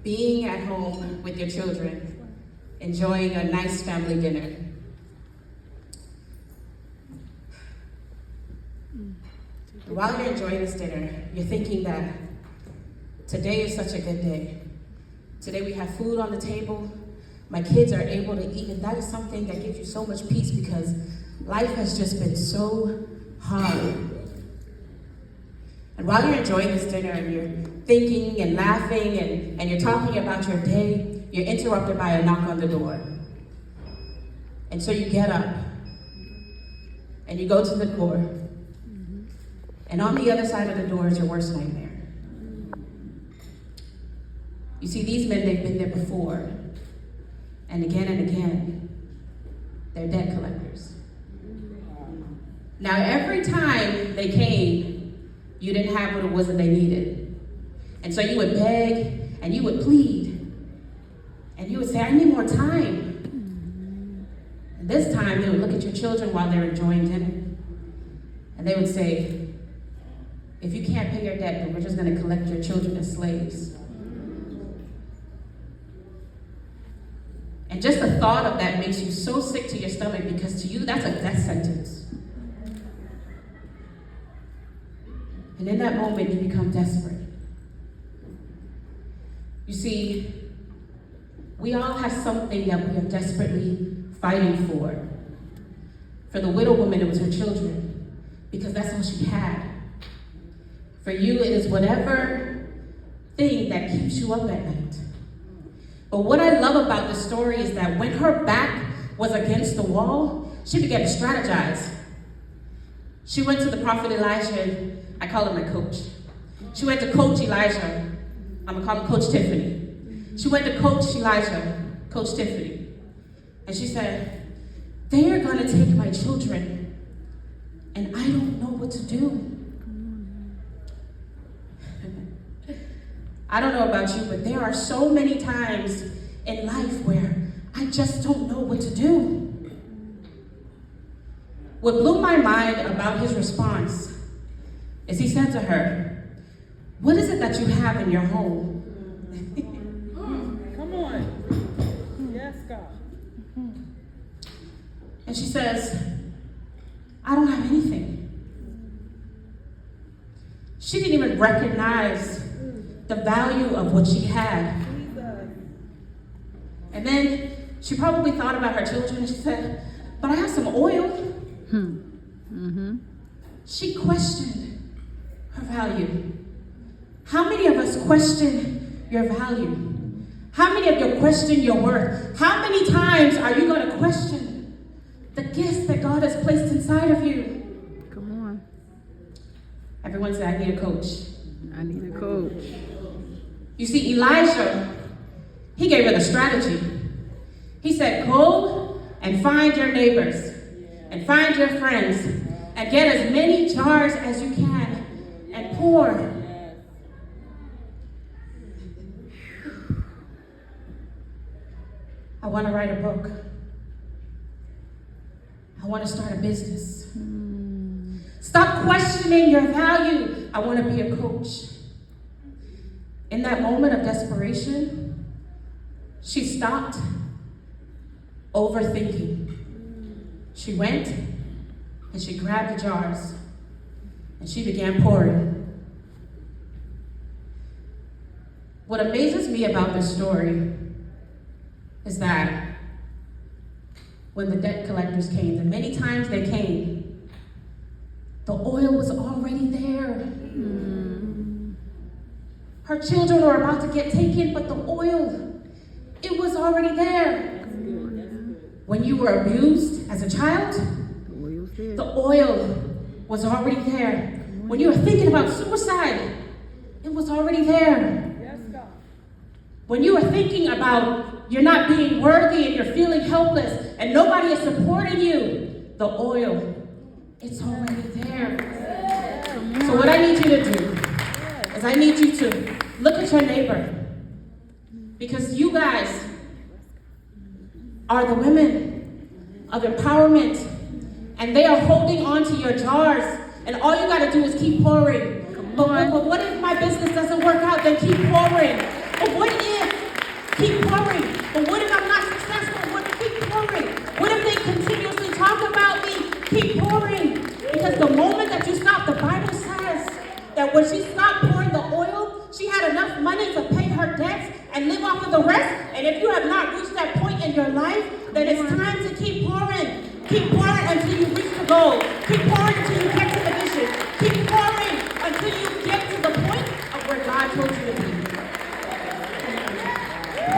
being at home with your children, enjoying a nice family dinner. And while you're enjoying this dinner, you're thinking that today is such a good day. Today we have food on the table, my kids are able to eat, and that is something that gives you so much peace because life has just been so hard. And while you're enjoying this dinner and you're thinking and laughing and you're talking about your day, you're interrupted by a knock on the door. And so you get up and you go to the door, and on the other side of the door is your worst nightmare. You see, these men, they've been there before, and again, they're debt collectors. Now, every time they came, you didn't have what it was that they needed. And so you would beg, and you would plead, and you would say, I need more time. And this time, they would look at your children while they're enjoying dinner, and they would say, if you can't pay your debt, then we're just gonna collect your children as slaves. And just the thought of that makes you so sick to your stomach because to you, that's a death sentence. And in that moment, you become desperate. You see, we all have something that we are desperately fighting for. For the widow woman, it was her children, because that's all she had. For you, it is whatever thing that keeps you up at night. But what I love about this story is that when her back was against the wall, she began to strategize. She went to the prophet Elijah. I call him my coach. She went to Coach Elijah. I'm gonna call him Coach Tiffany. She went to Coach Elijah, Coach Tiffany. And she said, they are gonna take my children, and I don't know what to do. I don't know about you, but there are so many times in life where I just don't know what to do. What blew my mind about his response is he said to her, what is it that you have in your home? Come on. Yes, God. And she says, I don't have anything. She didn't even recognize the value of what she had. And then she probably thought about her children and she said, but I have some oil. She questioned her value. How many of us question your value? How many of you question your worth? How many times are you going to question the gifts that God has placed inside of you? Come on. Everyone say, I need a coach. I need a coach. You see, Elijah, he gave her the strategy. He said, go and find your neighbors and find your friends and get as many jars as you can and pour. I want to write a book. I want to start a business. Stop questioning your value. I want to be a coach. In that moment of desperation, she stopped overthinking. She went and she grabbed the jars and she began pouring. What amazes me about this story is that when the debt collectors came, the many times they came, the oil was already there. Her children were about to get taken, but the oil, it was already there. When you were abused as a child, the oil was already there. When you were thinking about suicide, it was already there. When you were thinking about you're not being worthy and you're feeling helpless and nobody is supporting you, the oil, it's already there. So what I need you to do is I need you to look at your neighbor, because you guys are the women of empowerment, and they are holding on to your jars, and all you got to do is keep pouring. But what if my business doesn't work out? Then keep pouring. But what if But what if I'm not successful? What if keep pouring? What if they continuously talk about me? Keep pouring. Because the moment that you stop, the Bible says that when she stopped pouring the oil, she had enough money to pay her debts and live off of the rest. And if you have not reached that point in your life, then it's time to keep pouring. Keep pouring until you reach the goal. Keep pouring until you